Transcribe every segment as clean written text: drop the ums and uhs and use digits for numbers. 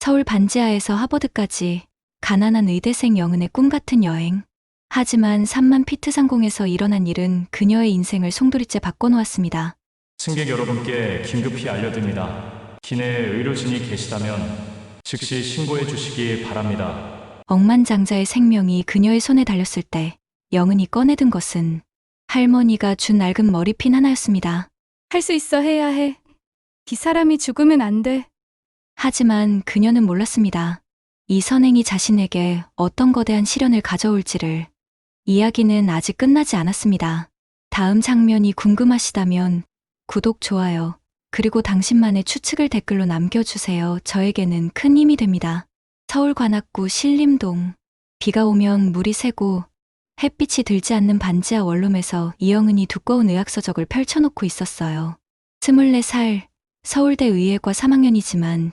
서울 반지하에서 하버드까지 가난한 의대생 영은의 꿈같은 여행. 하지만 3만 피트 상공에서 일어난 일은 그녀의 인생을 송두리째 바꿔놓았습니다. 승객 여러분께 긴급히 알려드립니다. 기내에 의료진이 계시다면 즉시 신고해 주시기 바랍니다. 억만장자의 생명이 그녀의 손에 달렸을 때 영은이 꺼내든 것은 할머니가 준 낡은 머리핀 하나였습니다. 할 수 있어, 해야 해. 이 사람이 죽으면 안 돼. 하지만 그녀는 몰랐습니다. 이 선행이 자신에게 어떤 거대한 시련을 가져올지를. 이야기는 아직 끝나지 않았습니다. 다음 장면이 궁금하시다면 구독, 좋아요, 그리고 당신만의 추측을 댓글로 남겨주세요. 저에게는 큰 힘이 됩니다. 서울 관악구 신림동. 비가 오면 물이 새고 햇빛이 들지 않는 반지하 원룸에서 이영은이 두꺼운 의학서적을 펼쳐놓고 있었어요. 24살, 서울대 의예과 3학년이지만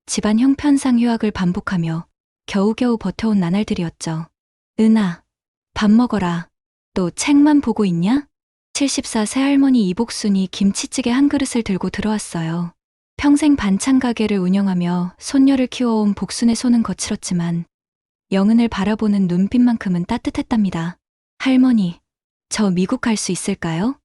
집안 형편상 휴학을 반복하며 겨우겨우 버텨온 나날들이었죠. 은하, 밥 먹어라. 또 책만 보고 있냐? 74 새할머니 이복순이 김치찌개 한 그릇을 들고 들어왔어요. 평생 반찬 가게를 운영하며 손녀를 키워온 복순의 손은 거칠었지만 영은을 바라보는 눈빛만큼은 따뜻했답니다. 할머니, 저 미국 갈 수 있을까요?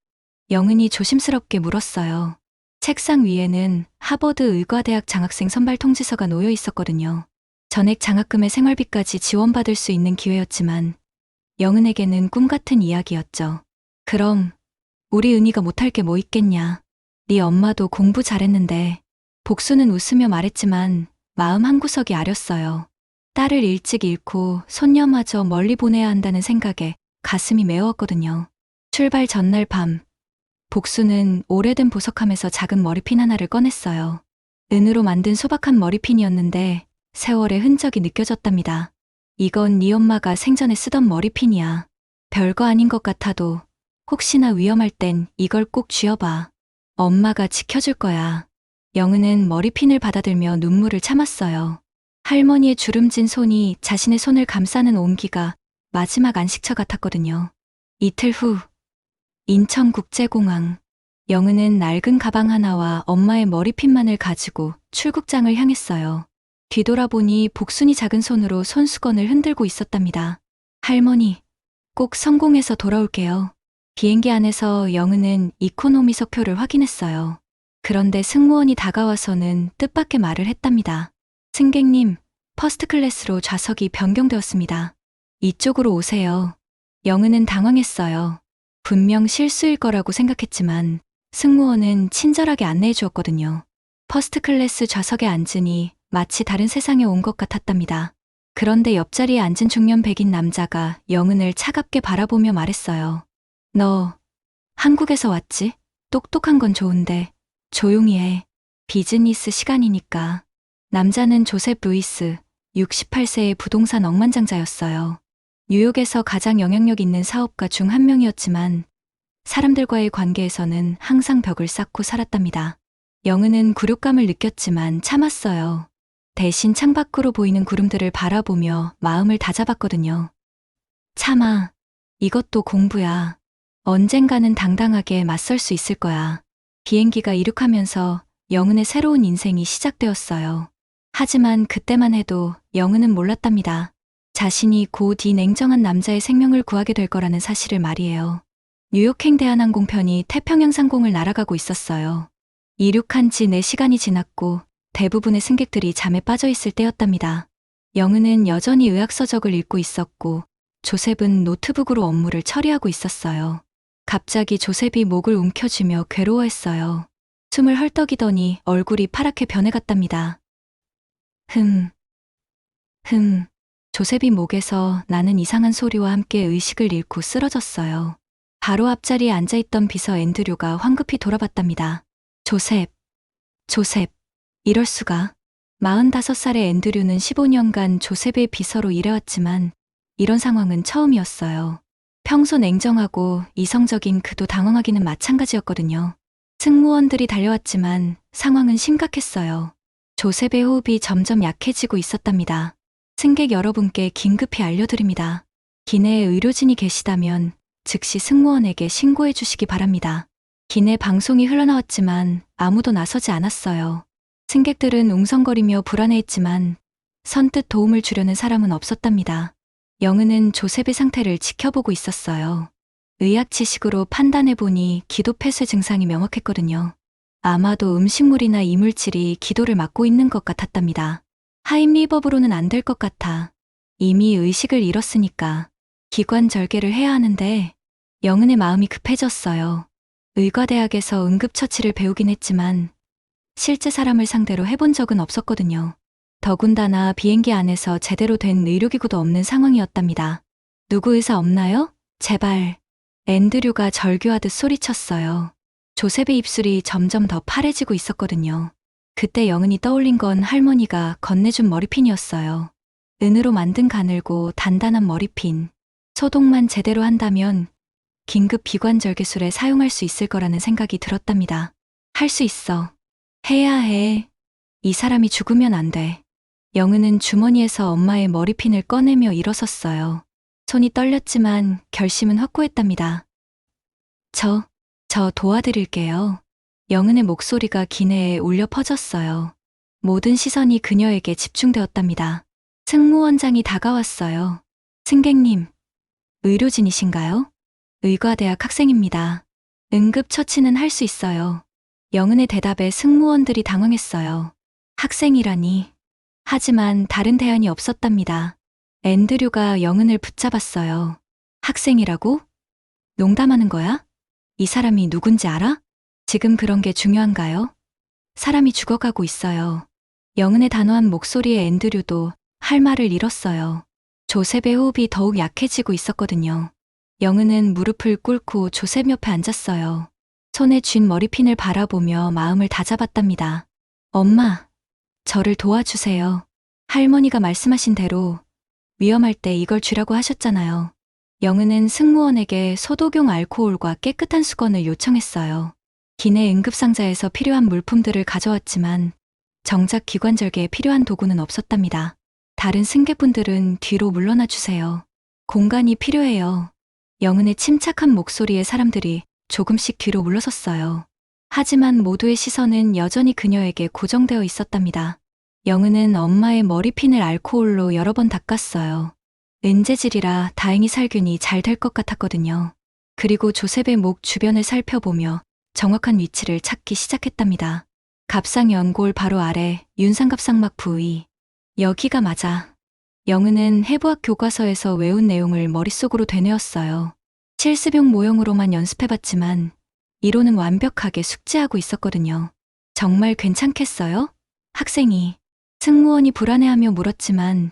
영은이 조심스럽게 물었어요. 책상 위에는 하버드 의과대학 장학생 선발 통지서가 놓여 있었거든요. 전액 장학금의 생활비까지 지원받을 수 있는 기회였지만 영은에게는 꿈같은 이야기였죠. 그럼 우리 은희가 못할 게 뭐 있겠냐. 네 엄마도 공부 잘했는데. 복수는 웃으며 말했지만 마음 한구석이 아렸어요. 딸을 일찍 잃고 손녀마저 멀리 보내야 한다는 생각에 가슴이 메웠거든요. 출발 전날 밤, 복수는 오래된 보석함에서 작은 머리핀 하나를 꺼냈어요. 은으로 만든 소박한 머리핀이었는데 세월의 흔적이 느껴졌답니다. 이건 네 엄마가 생전에 쓰던 머리핀이야. 별거 아닌 것 같아도 혹시나 위험할 땐 이걸 꼭 쥐어봐. 엄마가 지켜줄 거야. 영은은 머리핀을 받아들며 눈물을 참았어요. 할머니의 주름진 손이 자신의 손을 감싸는 온기가 마지막 안식처 같았거든요. 이틀 후, 인천국제공항. 영은은 낡은 가방 하나와 엄마의 머리핀만을 가지고 출국장을 향했어요. 뒤돌아보니 복순이 작은 손으로 손수건을 흔들고 있었답니다. 할머니, 꼭 성공해서 돌아올게요. 비행기 안에서 영은은 이코노미석 표를 확인했어요. 그런데 승무원이 다가와서는 뜻밖의 말을 했답니다. 승객님, 퍼스트 클래스로 좌석이 변경되었습니다. 이쪽으로 오세요. 영은은 당황했어요. 분명 실수일 거라고 생각했지만 승무원은 친절하게 안내해 주었거든요. 퍼스트 클래스 좌석에 앉으니 마치 다른 세상에 온 것 같았답니다. 그런데 옆자리에 앉은 중년 백인 남자가 영은을 차갑게 바라보며 말했어요. 너 한국에서 왔지? 똑똑한 건 좋은데 조용히 해. 비즈니스 시간이니까. 남자는 조셉 루이스, 68세의 부동산 억만장자였어요. 뉴욕에서 가장 영향력 있는 사업가 중 한 명이었지만 사람들과의 관계에서는 항상 벽을 쌓고 살았답니다. 영은은 굴욕감을 느꼈지만 참았어요. 대신 창밖으로 보이는 구름들을 바라보며 마음을 다잡았거든요. 참아. 이것도 공부야. 언젠가는 당당하게 맞설 수 있을 거야. 비행기가 이륙하면서 영은의 새로운 인생이 시작되었어요. 하지만 그때만 해도 영은은 몰랐답니다. 자신이 곧 이 냉정한 남자의 생명을 구하게 될 거라는 사실을 말이에요. 뉴욕행 대한항공편이 태평양 상공을 날아가고 있었어요. 이륙한 지 4시간이 지났고 대부분의 승객들이 잠에 빠져 있을 때였답니다. 영은은 여전히 의학서적을 읽고 있었고 조셉은 노트북으로 업무를 처리하고 있었어요. 갑자기 조셉이 목을 움켜쥐며 괴로워했어요. 숨을 헐떡이더니 얼굴이 파랗게 변해갔답니다. 조셉이 목에서 나는 이상한 소리와 함께 의식을 잃고 쓰러졌어요. 바로 앞자리에 앉아있던 비서 앤드류가 황급히 돌아봤답니다. 조셉. 이럴 수가. 45살의 앤드류는 15년간 조셉의 비서로 일해왔지만 이런 상황은 처음이었어요. 평소 냉정하고 이성적인 그도 당황하기는 마찬가지였거든요. 승무원들이 달려왔지만 상황은 심각했어요. 조셉의 호흡이 점점 약해지고 있었답니다. 승객 여러분께 긴급히 알려드립니다. 기내에 의료진이 계시다면 즉시 승무원에게 신고해 주시기 바랍니다. 기내 방송이 흘러나왔지만 아무도 나서지 않았어요. 승객들은 웅성거리며 불안해했지만 선뜻 도움을 주려는 사람은 없었답니다. 영은은 조셉의 상태를 지켜보고 있었어요. 의학지식으로 판단해보니 기도 폐쇄 증상이 명확했거든요. 아마도 음식물이나 이물질이 기도를 막고 있는 것 같았답니다. 하임리버브로는 안 될 것 같아. 이미 의식을 잃었으니까 기관 절개를 해야 하는데 영은의 마음이 급해졌어요. 의과대학에서 응급처치를 배우긴 했지만 실제 사람을 상대로 해본 적은 없었거든요. 더군다나 비행기 안에서 제대로 된 의료기구도 없는 상황이었답니다. 누구 의사 없나요? 제발. 앤드류가 절규하듯 소리쳤어요. 조셉의 입술이 점점 더 파래지고 있었거든요. 그때 영은이 떠올린 건 할머니가 건네준 머리핀이었어요. 은으로 만든 가늘고 단단한 머리핀. 소독만 제대로 한다면 긴급 비관절개술에 사용할 수 있을 거라는 생각이 들었답니다. 할 수 있어. 해야 해. 이 사람이 죽으면 안 돼. 영은은 주머니에서 엄마의 머리핀을 꺼내며 일어섰어요. 손이 떨렸지만 결심은 확고했답니다. 저 도와드릴게요. 영은의 목소리가 기내에 울려 퍼졌어요. 모든 시선이 그녀에게 집중되었답니다. 승무원장이 다가왔어요. 승객님, 의료진이신가요? 의과대학 학생입니다. 응급처치는 할 수 있어요. 영은의 대답에 승무원들이 당황했어요. 학생이라니. 하지만 다른 대안이 없었답니다. 앤드류가 영은을 붙잡았어요. 학생이라고? 농담하는 거야? 이 사람이 누군지 알아? 지금 그런 게 중요한가요? 사람이 죽어가고 있어요. 영은의 단호한 목소리에 앤드류도 할 말을 잃었어요. 조셉의 호흡이 더욱 약해지고 있었거든요. 영은은 무릎을 꿇고 조셉 옆에 앉았어요. 손에 쥔 머리핀을 바라보며 마음을 다잡았답니다. 엄마, 저를 도와주세요. 할머니가 말씀하신 대로 위험할 때 이걸 쥐라고 하셨잖아요. 영은은 승무원에게 소독용 알코올과 깨끗한 수건을 요청했어요. 기내 응급상자에서 필요한 물품들을 가져왔지만 정작 기관절개에 필요한 도구는 없었답니다. 다른 승객분들은 뒤로 물러나 주세요. 공간이 필요해요. 영은의 침착한 목소리에 사람들이 조금씩 뒤로 물러섰어요. 하지만 모두의 시선은 여전히 그녀에게 고정되어 있었답니다. 영은은 엄마의 머리핀을 알코올로 여러 번 닦았어요. 은재질이라 다행히 살균이 잘 될 것 같았거든요. 그리고 조셉의 목 주변을 살펴보며 정확한 위치를 찾기 시작했답니다. 갑상 연골 바로 아래 윤상갑상막 부위. 여기가 맞아. 영은은 해부학 교과서에서 외운 내용을 머릿속으로 되뇌었어요. 실습용 모형으로만 연습해봤지만 이론은 완벽하게 숙지하고 있었거든요. 정말 괜찮겠어요? 학생이. 승무원이 불안해하며 물었지만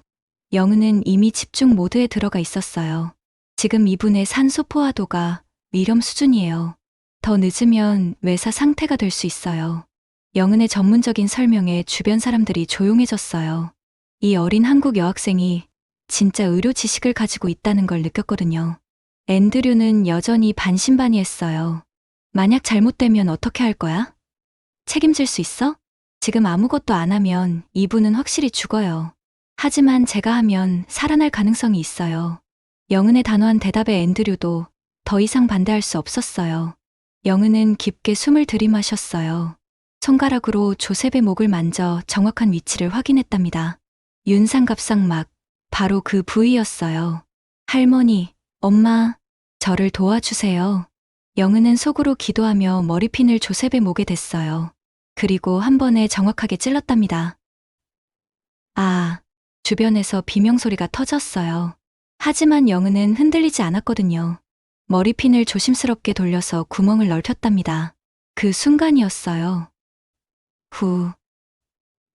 영은은 이미 집중 모드에 들어가 있었어요. 지금 이분의 산소 포화도가 위험 수준이에요. 더 늦으면 외사 상태가 될 수 있어요. 영은의 전문적인 설명에 주변 사람들이 조용해졌어요. 이 어린 한국 여학생이 진짜 의료 지식을 가지고 있다는 걸 느꼈거든요. 앤드류는 여전히 반신반의했어요. 만약 잘못되면 어떻게 할 거야? 책임질 수 있어? 지금 아무것도 안 하면 이분은 확실히 죽어요. 하지만 제가 하면 살아날 가능성이 있어요. 영은의 단호한 대답에 앤드류도 더 이상 반대할 수 없었어요. 영은은 깊게 숨을 들이마셨어요. 손가락으로 조셉의 목을 만져 정확한 위치를 확인했답니다. 윤상갑상막, 바로 그 부위였어요. 할머니, 엄마, 저를 도와주세요. 영은은 속으로 기도하며 머리핀을 조셉의 목에 댔어요. 그리고 한 번에 정확하게 찔렀답니다. 아, 주변에서 비명소리가 터졌어요. 하지만 영은은 흔들리지 않았거든요. 머리핀을 조심스럽게 돌려서 구멍을 넓혔답니다. 그 순간이었어요.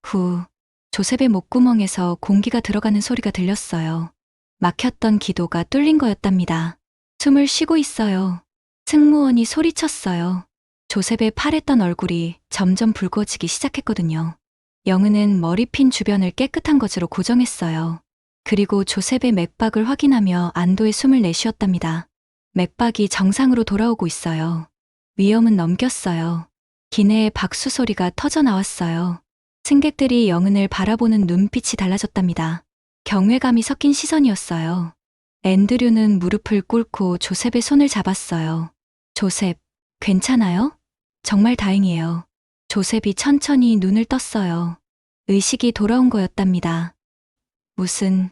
후, 조셉의 목구멍에서 공기가 들어가는 소리가 들렸어요. 막혔던 기도가 뚫린 거였답니다. 숨을 쉬고 있어요. 승무원이 소리쳤어요. 조셉의 파랬던 얼굴이 점점 붉어지기 시작했거든요. 영은은 머리핀 주변을 깨끗한 것으로 고정했어요. 그리고 조셉의 맥박을 확인하며 안도의 숨을 내쉬었답니다. 맥박이 정상으로 돌아오고 있어요. 위험은 넘겼어요. 기내에 박수 소리가 터져 나왔어요. 승객들이 영은을 바라보는 눈빛이 달라졌답니다. 경외감이 섞인 시선이었어요. 앤드류는 무릎을 꿇고 조셉의 손을 잡았어요. 조셉, 괜찮아요? 정말 다행이에요. 조셉이 천천히 눈을 떴어요. 의식이 돌아온 거였답니다. 무슨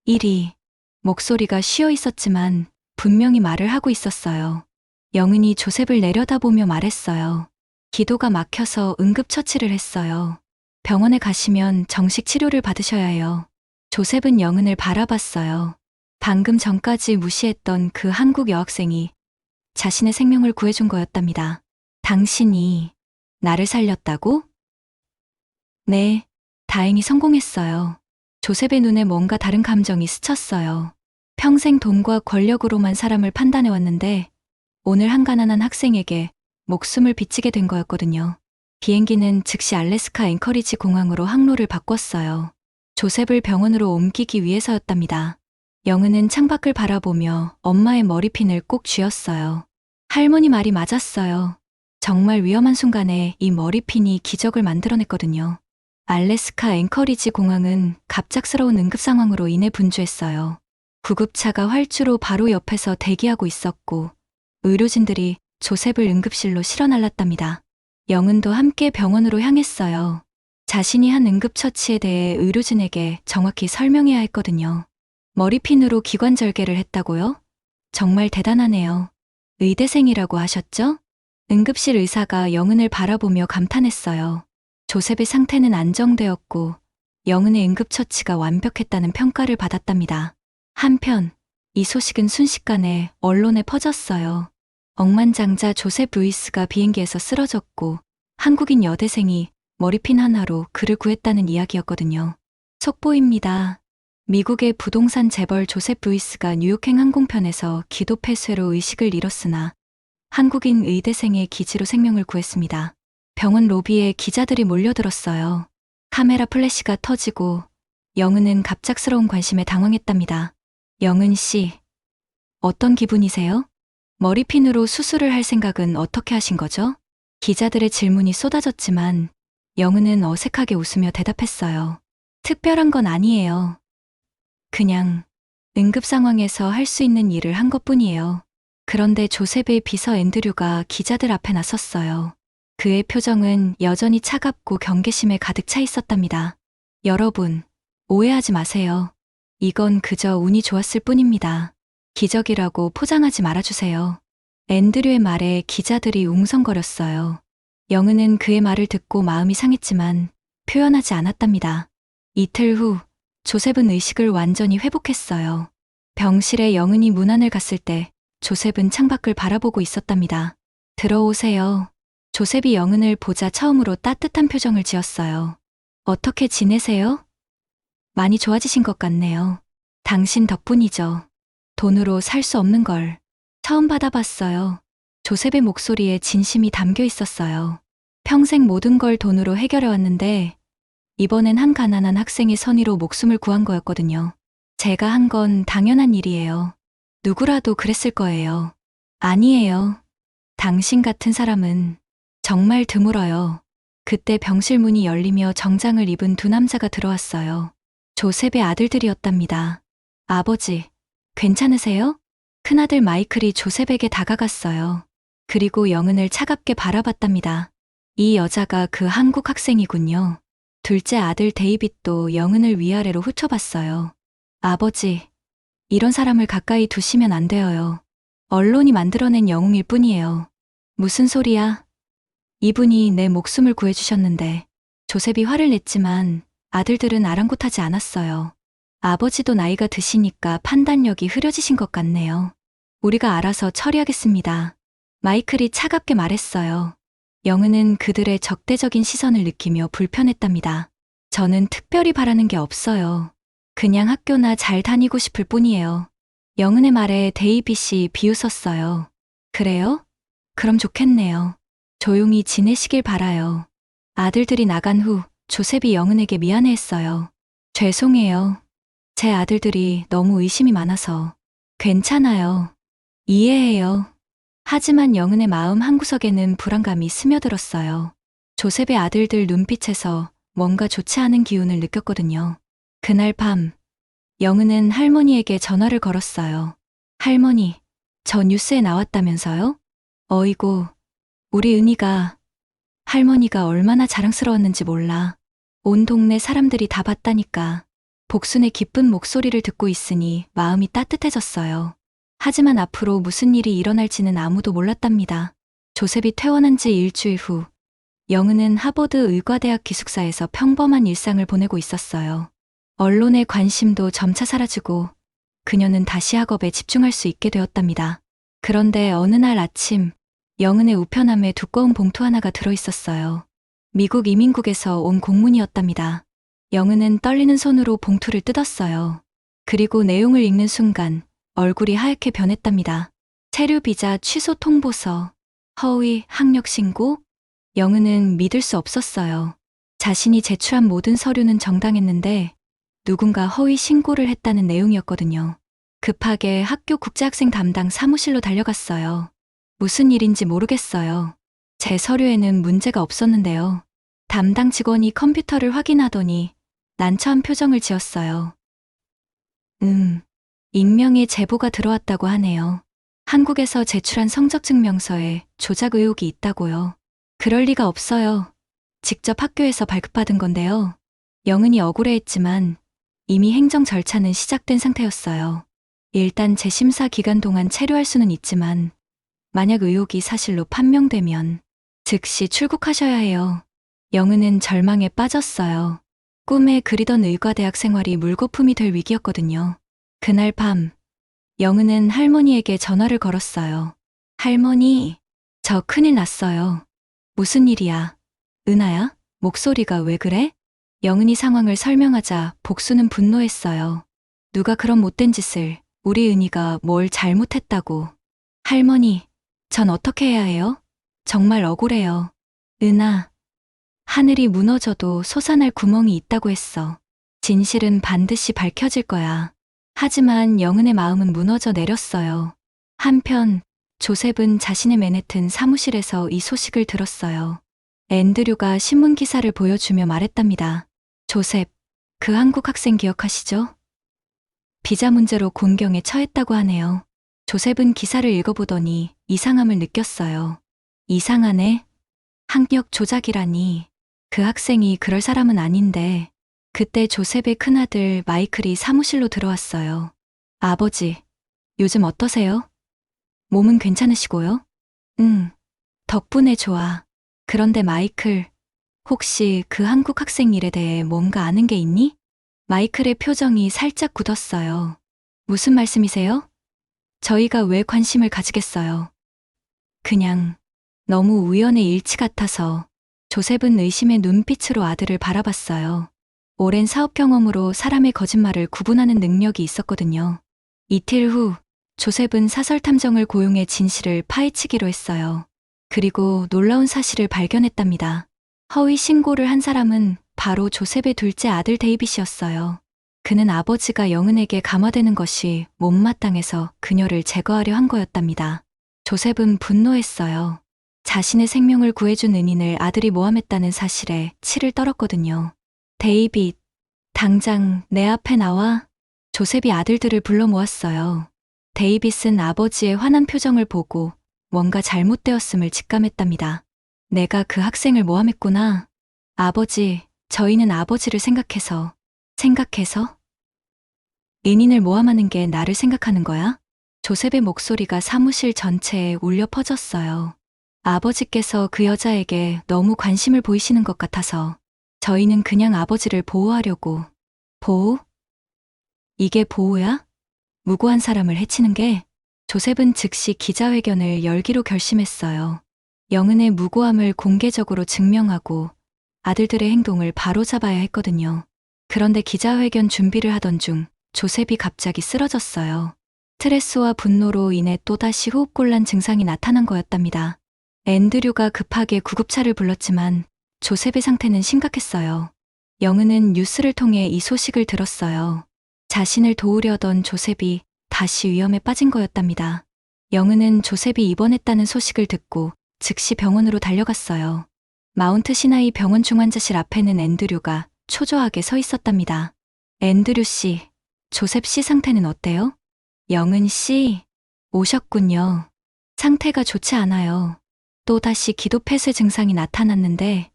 일이? 목소리가 쉬어 있었지만 분명히 말을 하고 있었어요. 영은이 조셉을 내려다보며 말했어요. 기도가 막혀서 응급처치를 했어요. 병원에 가시면 정식 치료를 받으셔야 해요. 조셉은 영은을 바라봤어요. 방금 전까지 무시했던 그 한국 여학생이 자신의 생명을 구해준 거였답니다. 당신이 나를 살렸다고? 네, 다행히 성공했어요. 조셉의 눈에 뭔가 다른 감정이 스쳤어요. 평생 돈과 권력으로만 사람을 판단해왔는데 오늘 한 가난한 학생에게 목숨을 비치게 된 거였거든요. 비행기는 즉시 알래스카 앵커리지 공항으로 항로를 바꿨어요. 조셉을 병원으로 옮기기 위해서였답니다. 영은은 창밖을 바라보며 엄마의 머리핀을 꼭 쥐었어요. 할머니 말이 맞았어요. 정말 위험한 순간에 이 머리핀이 기적을 만들어냈거든요. 알래스카 앵커리지 공항은 갑작스러운 응급 상황으로 인해 분주했어요. 구급차가 활주로 바로 옆에서 대기하고 있었고 의료진들이 조셉을 응급실로 실어 날랐답니다. 영은도 함께 병원으로 향했어요. 자신이 한 응급처치에 대해 의료진에게 정확히 설명해야 했거든요. 머리핀으로 기관절개를 했다고요? 정말 대단하네요. 의대생이라고 하셨죠? 응급실 의사가 영은을 바라보며 감탄했어요. 조셉의 상태는 안정되었고 영은의 응급처치가 완벽했다는 평가를 받았답니다. 한편 이 소식은 순식간에 언론에 퍼졌어요. 억만장자 조셉 루이스가 비행기에서 쓰러졌고 한국인 여대생이 머리핀 하나로 그를 구했다는 이야기였거든요. 속보입니다. 미국의 부동산 재벌 조셉 루이스가 뉴욕행 항공편에서 기도폐쇄로 의식을 잃었으나 한국인 의대생의 기지로 생명을 구했습니다. 병원 로비에 기자들이 몰려들었어요. 카메라 플래시가 터지고 영은은 갑작스러운 관심에 당황했답니다. 영은 씨, 어떤 기분이세요? 머리핀으로 수술을 할 생각은 어떻게 하신 거죠? 기자들의 질문이 쏟아졌지만 영은은 어색하게 웃으며 대답했어요. 특별한 건 아니에요. 그냥 응급 상황에서 할 수 있는 일을 한 것뿐이에요. 그런데 조셉의 비서 앤드류가 기자들 앞에 나섰어요. 그의 표정은 여전히 차갑고 경계심에 가득 차 있었답니다. 여러분, 오해하지 마세요. 이건 그저 운이 좋았을 뿐입니다. 기적이라고 포장하지 말아주세요. 앤드류의 말에 기자들이 웅성거렸어요. 영은은 그의 말을 듣고 마음이 상했지만 표현하지 않았답니다. 이틀 후 조셉은 의식을 완전히 회복했어요. 병실에 영은이 문안을 갔을 때 조셉은 창밖을 바라보고 있었답니다. 들어오세요. 조셉이 영은을 보자 처음으로 따뜻한 표정을 지었어요. 어떻게 지내세요? 많이 좋아지신 것 같네요. 당신 덕분이죠. 돈으로 살 수 없는 걸 처음 받아봤어요. 조셉의 목소리에 진심이 담겨 있었어요. 평생 모든 걸 돈으로 해결해왔는데 이번엔 한 가난한 학생의 선의로 목숨을 구한 거였거든요. 제가 한 건 당연한 일이에요. 누구라도 그랬을 거예요. 아니에요. 당신 같은 사람은 정말 드물어요. 그때 병실 문이 열리며 정장을 입은 두 남자가 들어왔어요. 조셉의 아들들이었답니다. 아버지, 괜찮으세요? 큰아들 마이클이 조셉에게 다가갔어요. 그리고 영은을 차갑게 바라봤답니다. 이 여자가 그 한국 학생이군요. 둘째 아들 데이빗도 영은을 위아래로 훑어봤어요. 아버지, 이런 사람을 가까이 두시면 안 돼요. 언론이 만들어낸 영웅일 뿐이에요. 무슨 소리야? 이분이 내 목숨을 구해주셨는데. 조셉이 화를 냈지만 아들들은 아랑곳하지 않았어요. 아버지도 나이가 드시니까 판단력이 흐려지신 것 같네요. 우리가 알아서 처리하겠습니다. 마이클이 차갑게 말했어요. 영은은 그들의 적대적인 시선을 느끼며 불편했답니다. 저는 특별히 바라는 게 없어요. 그냥 학교나 잘 다니고 싶을 뿐이에요. 영은의 말에 데이빗이 비웃었어요. 그래요? 그럼 좋겠네요. 조용히 지내시길 바라요. 아들들이 나간 후 조셉이 영은에게 미안해했어요. 죄송해요. 제 아들들이 너무 의심이 많아서. 괜찮아요. 이해해요. 하지만 영은의 마음 한구석에는 불안감이 스며들었어요. 조셉의 아들들 눈빛에서 뭔가 좋지 않은 기운을 느꼈거든요. 그날 밤, 영은은 할머니에게 전화를 걸었어요. 할머니, 저 뉴스에 나왔다면서요? 어이구, 우리 은희가... 할머니가 얼마나 자랑스러웠는지 몰라. 온 동네 사람들이 다 봤다니까. 복순의 기쁜 목소리를 듣고 있으니 마음이 따뜻해졌어요. 하지만 앞으로 무슨 일이 일어날지는 아무도 몰랐답니다. 조셉이 퇴원한 지 일주일 후, 영은은 하버드 의과대학 기숙사에서 평범한 일상을 보내고 있었어요. 언론의 관심도 점차 사라지고 그녀는 다시 학업에 집중할 수 있게 되었답니다. 그런데 어느 날 아침, 영은의 우편함에 두꺼운 봉투 하나가 들어있었어요. 미국 이민국에서 온 공문이었답니다. 영은은 떨리는 손으로 봉투를 뜯었어요. 그리고 내용을 읽는 순간 얼굴이 하얗게 변했답니다. 체류 비자 취소 통보서, 허위 학력 신고? 영은은 믿을 수 없었어요. 자신이 제출한 모든 서류는 정당했는데 누군가 허위 신고를 했다는 내용이었거든요. 급하게 학교 국제학생 담당 사무실로 달려갔어요. 무슨 일인지 모르겠어요. 제 서류에는 문제가 없었는데요. 담당 직원이 컴퓨터를 확인하더니 난처한 표정을 지었어요. 익명의 제보가 들어왔다고 하네요. 한국에서 제출한 성적증명서에 조작 의혹이 있다고요. 그럴 리가 없어요. 직접 학교에서 발급받은 건데요. 영은이 억울해했지만 이미 행정 절차는 시작된 상태였어요. 일단 재심사 기간 동안 체류할 수는 있지만 만약 의혹이 사실로 판명되면 즉시 출국하셔야 해요. 영은은 절망에 빠졌어요. 꿈에 그리던 의과대학 생활이 물거품이 될 위기였거든요. 그날 밤, 영은은 할머니에게 전화를 걸었어요. 할머니, 저 큰일 났어요. 무슨 일이야? 은하야? 목소리가 왜 그래? 영은이 상황을 설명하자 복수는 분노했어요. 누가 그런 못된 짓을, 우리 은희가 뭘 잘못했다고. 할머니, 전 어떻게 해야 해요? 정말 억울해요. 은하, 하늘이 무너져도 솟아날 구멍이 있다고 했어. 진실은 반드시 밝혀질 거야. 하지만 영은의 마음은 무너져 내렸어요. 한편 조셉은 자신의 맨해튼 사무실에서 이 소식을 들었어요. 앤드류가 신문 기사를 보여주며 말했답니다. 조셉, 그 한국 학생 기억하시죠? 비자 문제로 곤경에 처했다고 하네요. 조셉은 기사를 읽어보더니 이상함을 느꼈어요. 이상하네. 학력 조작이라니. 그 학생이 그럴 사람은 아닌데. 그때 조셉의 큰아들 마이클이 사무실로 들어왔어요. 아버지, 요즘 어떠세요? 몸은 괜찮으시고요? 응, 덕분에 좋아. 그런데 마이클, 혹시 그 한국 학생 일에 대해 뭔가 아는 게 있니? 마이클의 표정이 살짝 굳었어요. 무슨 말씀이세요? 저희가 왜 관심을 가지겠어요? 그냥 너무 우연의 일치 같아서. 조셉은 의심의 눈빛으로 아들을 바라봤어요. 오랜 사업 경험으로 사람의 거짓말을 구분하는 능력이 있었거든요. 이틀 후, 조셉은 사설 탐정을 고용해 진실을 파헤치기로 했어요. 그리고 놀라운 사실을 발견했답니다. 허위 신고를 한 사람은 바로 조셉의 둘째 아들 데이빗이었어요. 그는 아버지가 영은에게 감화되는 것이 못마땅해서 그녀를 제거하려 한 거였답니다. 조셉은 분노했어요. 자신의 생명을 구해준 은인을 아들이 모함했다는 사실에 치를 떨었거든요. 데이빗, 당장 내 앞에 나와. 조셉이 아들들을 불러 모았어요. 데이빗은 아버지의 화난 표정을 보고 뭔가 잘못되었음을 직감했답니다. 내가 그 학생을 모함했구나. 아버지, 저희는 아버지를 생각해서. 은인을 모함하는 게 나를 생각하는 거야? 조셉의 목소리가 사무실 전체에 울려 퍼졌어요. 아버지께서 그 여자에게 너무 관심을 보이시는 것 같아서 저희는 그냥 아버지를 보호하려고. 보호? 이게 보호야? 무고한 사람을 해치는 게? 조셉은 즉시 기자회견을 열기로 결심했어요. 영은의 무고함을 공개적으로 증명하고 아들들의 행동을 바로잡아야 했거든요. 그런데 기자회견 준비를 하던 중 조셉이 갑자기 쓰러졌어요. 스트레스와 분노로 인해 또다시 호흡곤란 증상이 나타난 거였답니다. 앤드류가 급하게 구급차를 불렀지만 조셉의 상태는 심각했어요. 영은은 뉴스를 통해 이 소식을 들었어요. 자신을 도우려던 조셉이 다시 위험에 빠진 거였답니다. 영은은 조셉이 입원했다는 소식을 듣고 즉시 병원으로 달려갔어요. 마운트 시나이 병원 중환자실 앞에는 앤드류가 초조하게 서 있었답니다. 앤드류 씨, 조셉 씨 상태는 어때요? 영은 씨, 오셨군요. 상태가 좋지 않아요. 또다시 기도 폐쇄 증상이 나타났는데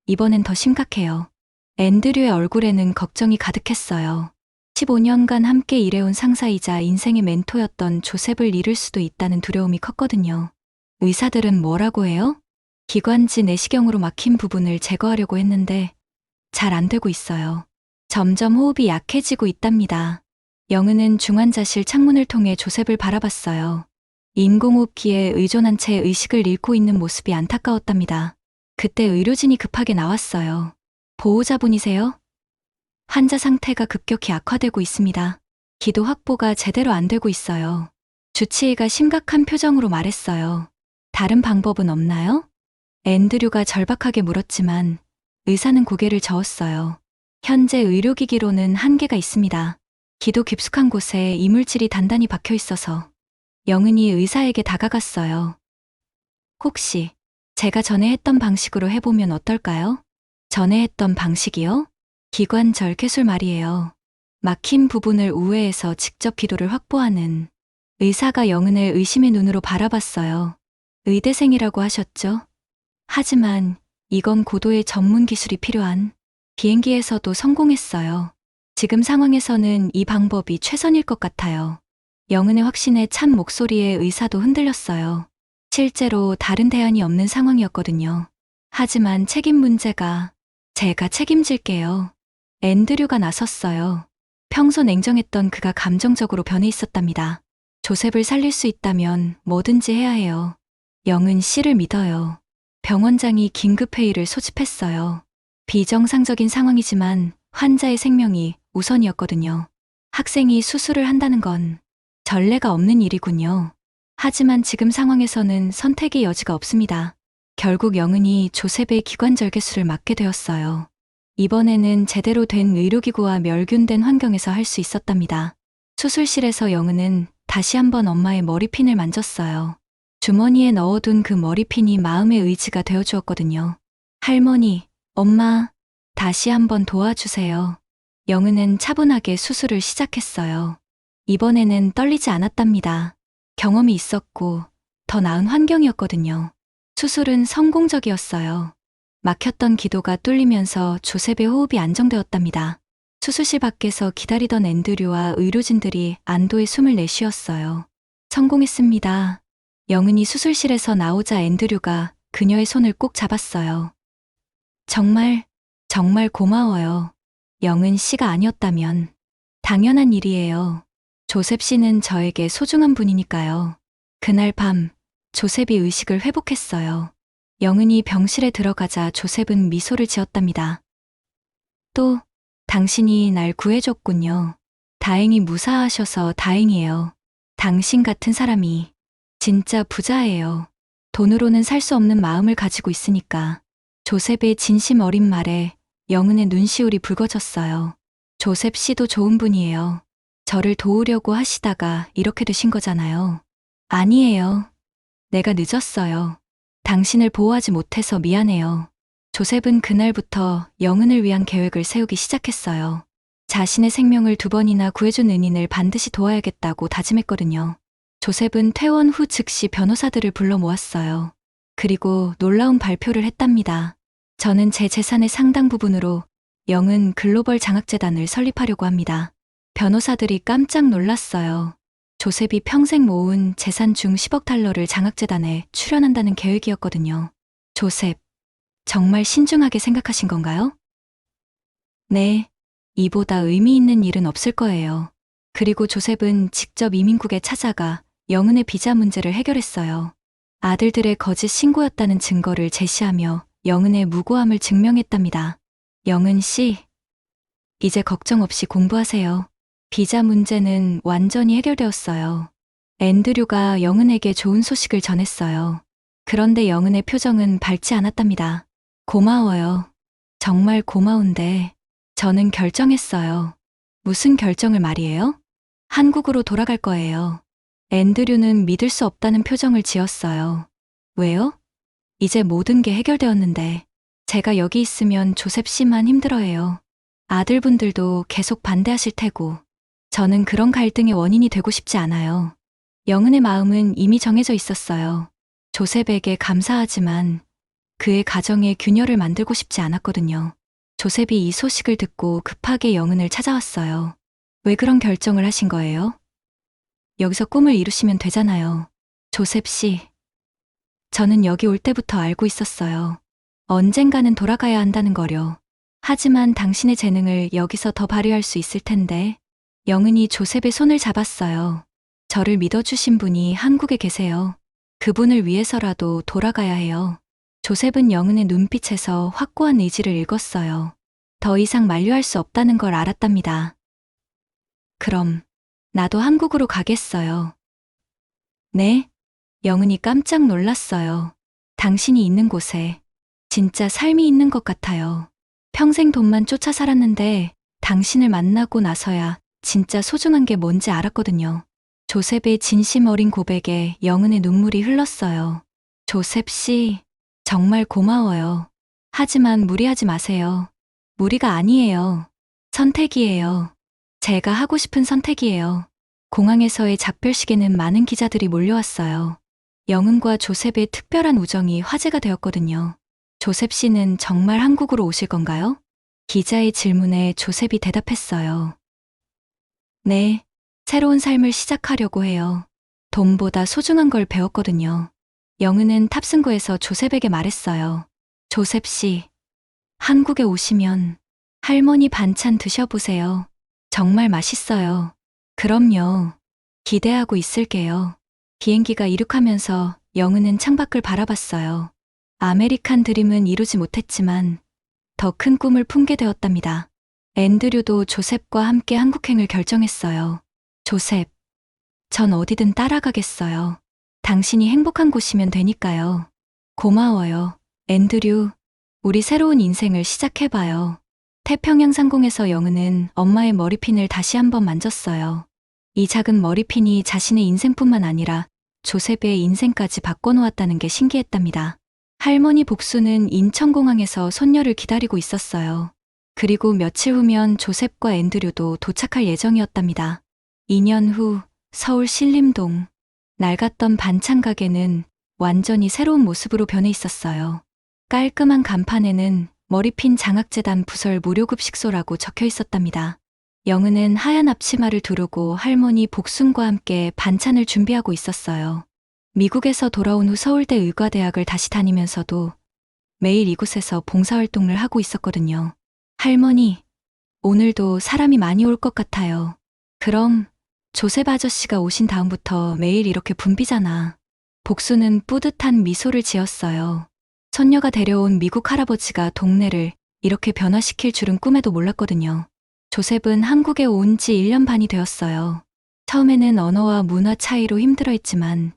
이번엔 더 심각해요. 앤드류의 얼굴에는 걱정이 가득했어요. 15년간 함께 일해온 상사이자 인생의 멘토였던 조셉을 잃을 수도 있다는 두려움이 컸거든요. 의사들은 뭐라고 해요? 기관지 내시경으로 막힌 부분을 제거하려고 했는데 잘 안 되고 있어요. 점점 호흡이 약해지고 있답니다. 영은은 중환자실 창문을 통해 조셉을 바라봤어요. 인공호흡기에 의존한 채 의식을 잃고 있는 모습이 안타까웠답니다. 그때 의료진이 급하게 나왔어요. 보호자분이세요? 환자 상태가 급격히 악화되고 있습니다. 기도 확보가 제대로 안 되고 있어요. 주치의가 심각한 표정으로 말했어요. 다른 방법은 없나요? 앤드류가 절박하게 물었지만 의사는 고개를 저었어요. 현재 의료기기로는 한계가 있습니다. 기도 깊숙한 곳에 이물질이 단단히 박혀 있어서. 영은이 의사에게 다가갔어요. 혹시 제가 전에 했던 방식으로 해보면 어떨까요? 전에 했던 방식이요? 기관절 개술 말이에요. 막힌 부분을 우회해서 직접 기도를 확보하는. 의사가 영은을 의심의 눈으로 바라봤어요. 의대생이라고 하셨죠? 하지만 이건 고도의 전문 기술이 필요한. 비행기에서도 성공했어요. 지금 상황에서는 이 방법이 최선일 것 같아요. 영은의 확신에 찬 목소리에 의사도 흔들렸어요. 실제로 다른 대안이 없는 상황이었거든요. 하지만 책임 문제가 제가 책임질게요. 앤드류가 나섰어요. 평소 냉정했던 그가 감정적으로 변해 있었답니다. 조셉을 살릴 수 있다면 뭐든지 해야 해요. 영은 씨를 믿어요. 병원장이 긴급회의를 소집했어요. 비정상적인 상황이지만 환자의 생명이 우선이었거든요. 학생이 수술을 한다는 건 전례가 없는 일이군요. 하지만 지금 상황에서는 선택의 여지가 없습니다. 결국 영은이 조셉의 기관절 개술을 맡게 되었어요. 이번에는 제대로 된 의료기구와 멸균된 환경에서 할 수 있었답니다. 수술실에서 영은은 다시 한번 엄마의 머리핀을 만졌어요. 주머니에 넣어둔 그 머리핀이 마음의 의지가 되어주었거든요. 할머니, 엄마, 다시 한번 도와주세요. 영은은 차분하게 수술을 시작했어요. 이번에는 떨리지 않았답니다. 경험이 있었고 더 나은 환경이었거든요. 수술은 성공적이었어요. 막혔던 기도가 뚫리면서 조셉의 호흡이 안정되었답니다. 수술실 밖에서 기다리던 앤드류와 의료진들이 안도의 숨을 내쉬었어요. 성공했습니다. 영은이 수술실에서 나오자 앤드류가 그녀의 손을 꼭 잡았어요. 정말 고마워요. 영은 씨가 아니었다면 당연한 일이에요. 조셉 씨는 저에게 소중한 분이니까요. 그날 밤 조셉이 의식을 회복했어요. 영은이 병실에 들어가자 조셉은 미소를 지었답니다. 또 당신이 날 구해줬군요. 다행히 무사하셔서 다행이에요. 당신 같은 사람이 진짜 부자예요. 돈으로는 살 수 없는 마음을 가지고 있으니까. 조셉의 진심 어린 말에 영은의 눈시울이 붉어졌어요. 조셉 씨도 좋은 분이에요. 저를 도우려고 하시다가 이렇게 되신 거잖아요. 아니에요. 내가 늦었어요. 당신을 보호하지 못해서 미안해요. 조셉은 그날부터 영은을 위한 계획을 세우기 시작했어요. 자신의 생명을 2번이나 구해준 은인을 반드시 도와야겠다고 다짐했거든요. 조셉은 퇴원 후 즉시 변호사들을 불러 모았어요. 그리고 놀라운 발표를 했답니다. 저는 제 재산의 상당 부분으로 영은 글로벌 장학재단을 설립하려고 합니다. 변호사들이 깜짝 놀랐어요. 조셉이 평생 모은 재산 중 10억 달러를 장학재단에 출연한다는 계획이었거든요. 조셉, 정말 신중하게 생각하신 건가요? 네, 이보다 의미 있는 일은 없을 거예요. 그리고 조셉은 직접 이민국에 찾아가 영은의 비자 문제를 해결했어요. 아들들의 거짓 신고였다는 증거를 제시하며 영은의 무고함을 증명했답니다. 영은 씨, 이제 걱정 없이 공부하세요. 비자 문제는 완전히 해결되었어요. 앤드류가 영은에게 좋은 소식을 전했어요. 그런데 영은의 표정은 밝지 않았답니다. 고마워요. 정말 고마운데 저는 결정했어요. 무슨 결정을 말이에요? 한국으로 돌아갈 거예요. 앤드류는 믿을 수 없다는 표정을 지었어요. 왜요? 이제 모든 게 해결되었는데 제가 여기 있으면 조셉 씨만 힘들어해요. 아들분들도 계속 반대하실 테고 저는 그런 갈등의 원인이 되고 싶지 않아요. 영은의 마음은 이미 정해져 있었어요. 조셉에게 감사하지만 그의 가정에 균열을 만들고 싶지 않았거든요. 조셉이 이 소식을 듣고 급하게 영은을 찾아왔어요. 왜 그런 결정을 하신 거예요? 여기서 꿈을 이루시면 되잖아요. 조셉 씨, 저는 여기 올 때부터 알고 있었어요. 언젠가는 돌아가야 한다는 거려. 하지만 당신의 재능을 여기서 더 발휘할 수 있을 텐데. 영은이 조셉의 손을 잡았어요. 저를 믿어주신 분이 한국에 계세요. 그분을 위해서라도 돌아가야 해요. 조셉은 영은의 눈빛에서 확고한 의지를 읽었어요. 더 이상 만류할 수 없다는 걸 알았답니다. 그럼 나도 한국으로 가겠어요. 네? 영은이 깜짝 놀랐어요. 당신이 있는 곳에 진짜 삶이 있는 것 같아요. 평생 돈만 쫓아 살았는데 당신을 만나고 나서야 진짜 소중한 게 뭔지 알았거든요. 조셉의 진심 어린 고백에 영은의 눈물이 흘렀어요. 조셉 씨, 정말 고마워요. 하지만 무리하지 마세요. 무리가 아니에요. 선택이에요. 제가 하고 싶은 선택이에요. 공항에서의 작별식에는 많은 기자들이 몰려왔어요. 영은과 조셉의 특별한 우정이 화제가 되었거든요. 조셉 씨는 정말 한국으로 오실 건가요? 기자의 질문에 조셉이 대답했어요. 네, 새로운 삶을 시작하려고 해요. 돈보다 소중한 걸 배웠거든요. 영은은 탑승구에서 조셉에게 말했어요. 조셉 씨, 한국에 오시면 할머니 반찬 드셔보세요. 정말 맛있어요. 그럼요. 기대하고 있을게요. 비행기가 이륙하면서 영은은 창밖을 바라봤어요. 아메리칸 드림은 이루지 못했지만 더 큰 꿈을 품게 되었답니다. 앤드류도 조셉과 함께 한국행을 결정했어요. 조셉, 전 어디든 따라가겠어요. 당신이 행복한 곳이면 되니까요. 고마워요. 앤드류, 우리 새로운 인생을 시작해봐요. 태평양 상공에서 영은은 엄마의 머리핀을 다시 한번 만졌어요. 이 작은 머리핀이 자신의 인생뿐만 아니라 조셉의 인생까지 바꿔놓았다는 게 신기했답니다. 할머니 복수는 인천공항에서 손녀를 기다리고 있었어요. 그리고 며칠 후면 조셉과 앤드류도 도착할 예정이었답니다. 2년 후 서울 신림동. 낡았던 반찬 가게는 완전히 새로운 모습으로 변해 있었어요. 깔끔한 간판에는 머리핀 장학재단 부설 무료급식소라고 적혀 있었답니다. 영은은 하얀 앞치마를 두르고 할머니 복순과 함께 반찬을 준비하고 있었어요. 미국에서 돌아온 후 서울대 의과대학을 다시 다니면서도 매일 이곳에서 봉사활동을 하고 있었거든요. 할머니, 오늘도 사람이 많이 올 것 같아요. 그럼 조셉 아저씨가 오신 다음부터 매일 이렇게 붐비잖아. 복수는 뿌듯한 미소를 지었어요. 손녀가 데려온 미국 할아버지가 동네를 이렇게 변화시킬 줄은 꿈에도 몰랐거든요. 조셉은 한국에 온 지 1년 반이 되었어요. 처음에는 언어와 문화 차이로 힘들어했지만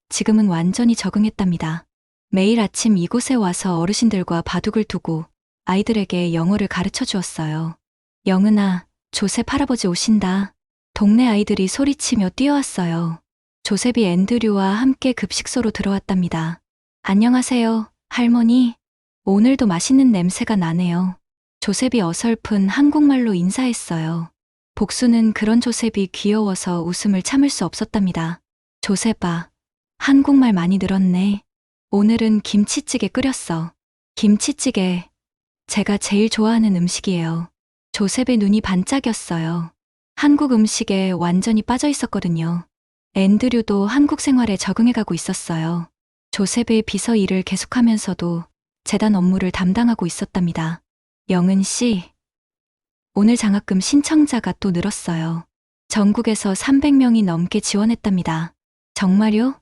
지금은 완전히 적응했답니다. 매일 아침 이곳에 와서 어르신들과 바둑을 두고 아이들에게 영어를 가르쳐 주었어요. 영은아, 조셉 할아버지 오신다. 동네 아이들이 소리치며 뛰어왔어요. 조셉이 앤드류와 함께 급식소로 들어왔답니다. 안녕하세요, 할머니. 오늘도 맛있는 냄새가 나네요. 조셉이 어설픈 한국말로 인사했어요. 복수는 그런 조셉이 귀여워서 웃음을 참을 수 없었답니다. 조셉아, 한국말 많이 늘었네. 오늘은 김치찌개 끓였어. 김치찌개, 제가 제일 좋아하는 음식이에요. 조셉의 눈이 반짝였어요. 한국 음식에 완전히 빠져 있었거든요. 앤드류도 한국 생활에 적응해가고 있었어요. 조셉의 비서 일을 계속하면서도 재단 업무를 담당하고 있었답니다. 영은 씨, 오늘 장학금 신청자가 또 늘었어요. 전국에서 300명이 넘게 지원했답니다. 정말요?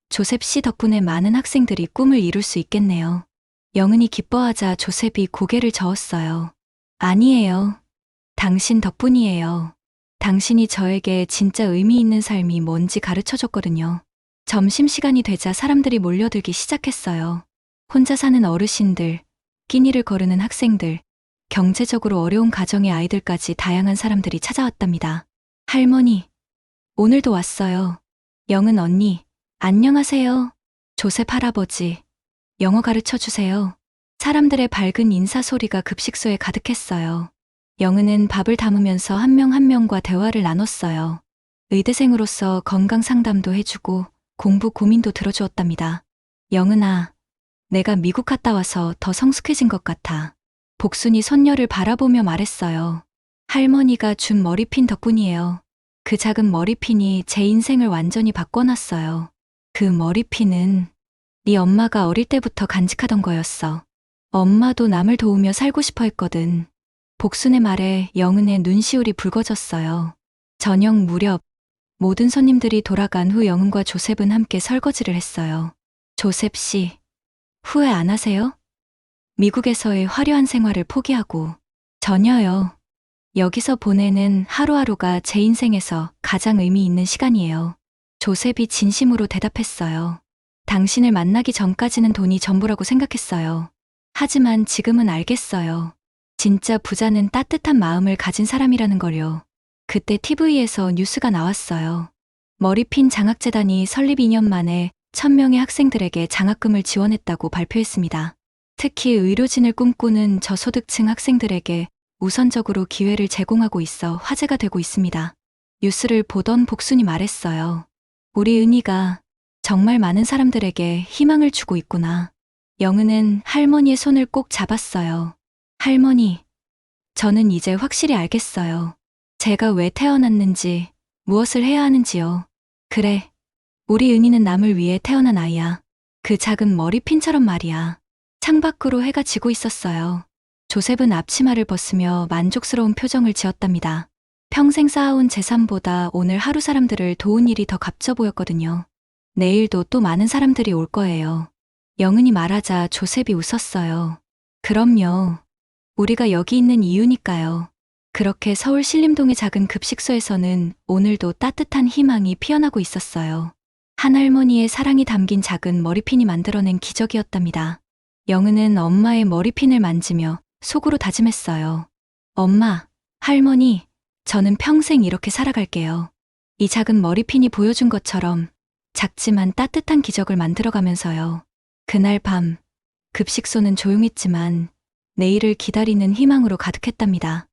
조셉 씨 덕분에 많은 학생들이 꿈을 이룰 수 있겠네요. 영은이 기뻐하자 조셉이 고개를 저었어요. 아니에요. 당신 덕분이에요. 당신이 저에게 진짜 의미 있는 삶이 뭔지 가르쳐줬거든요. 점심시간이 되자 사람들이 몰려들기 시작했어요. 혼자 사는 어르신들, 끼니를 거르는 학생들, 경제적으로 어려운 가정의 아이들까지 다양한 사람들이 찾아왔답니다. 할머니, 오늘도 왔어요. 영은 언니, 안녕하세요. 조셉 할아버지, 영어 가르쳐 주세요. 사람들의 밝은 인사 소리가 급식소에 가득했어요. 영은은 밥을 담으면서 한 명 한 명과 대화를 나눴어요. 의대생으로서 건강 상담도 해주고 공부 고민도 들어주었답니다. 영은아, 내가 미국 갔다 와서 더 성숙해진 것 같아. 복순이 손녀를 바라보며 말했어요. 할머니가 준 머리핀 덕분이에요. 그 작은 머리핀이 제 인생을 완전히 바꿔놨어요. 그 머리핀은 네 엄마가 어릴 때부터 간직하던 거였어. 엄마도 남을 도우며 살고 싶어 했거든. 복순의 말에 영은의 눈시울이 붉어졌어요. 저녁 무렵 모든 손님들이 돌아간 후 영은과 조셉은 함께 설거지를 했어요. 조셉 씨, 후회 안 하세요? 미국에서의 화려한 생활을 포기하고. 전혀요. 여기서 보내는 하루하루가 제 인생에서 가장 의미 있는 시간이에요. 조셉이 진심으로 대답했어요. 당신을 만나기 전까지는 돈이 전부라고 생각했어요. 하지만 지금은 알겠어요. 진짜 부자는 따뜻한 마음을 가진 사람이라는 걸요. 그때 TV에서 뉴스가 나왔어요. 머리핀 장학재단이 설립 2년 만에 1000명의 학생들에게 장학금을 지원했다고 발표했습니다. 특히 의료진을 꿈꾸는 저소득층 학생들에게 우선적으로 기회를 제공하고 있어 화제가 되고 있습니다. 뉴스를 보던 복순이 말했어요. 우리 은희가 정말 많은 사람들에게 희망을 주고 있구나. 영은은 할머니의 손을 꼭 잡았어요. 할머니, 저는 이제 확실히 알겠어요. 제가 왜 태어났는지, 무엇을 해야 하는지요. 그래, 우리 은희는 남을 위해 태어난 아이야. 그 작은 머리핀처럼 말이야. 창밖으로 해가 지고 있었어요. 조셉은 앞치마를 벗으며 만족스러운 표정을 지었답니다. 평생 쌓아온 재산보다 오늘 하루 사람들을 도운 일이 더 값져 보였거든요. 내일도 또 많은 사람들이 올 거예요. 영은이 말하자 조셉이 웃었어요. 그럼요. 우리가 여기 있는 이유니까요. 그렇게 서울 신림동의 작은 급식소에서는 오늘도 따뜻한 희망이 피어나고 있었어요. 한 할머니의 사랑이 담긴 작은 머리핀이 만들어낸 기적이었답니다. 영은은 엄마의 머리핀을 만지며 속으로 다짐했어요. 엄마, 할머니, 저는 평생 이렇게 살아갈게요. 이 작은 머리핀이 보여준 것처럼 작지만 따뜻한 기적을 만들어가면서요. 그날 밤, 급식소는 조용했지만 내일을 기다리는 희망으로 가득했답니다.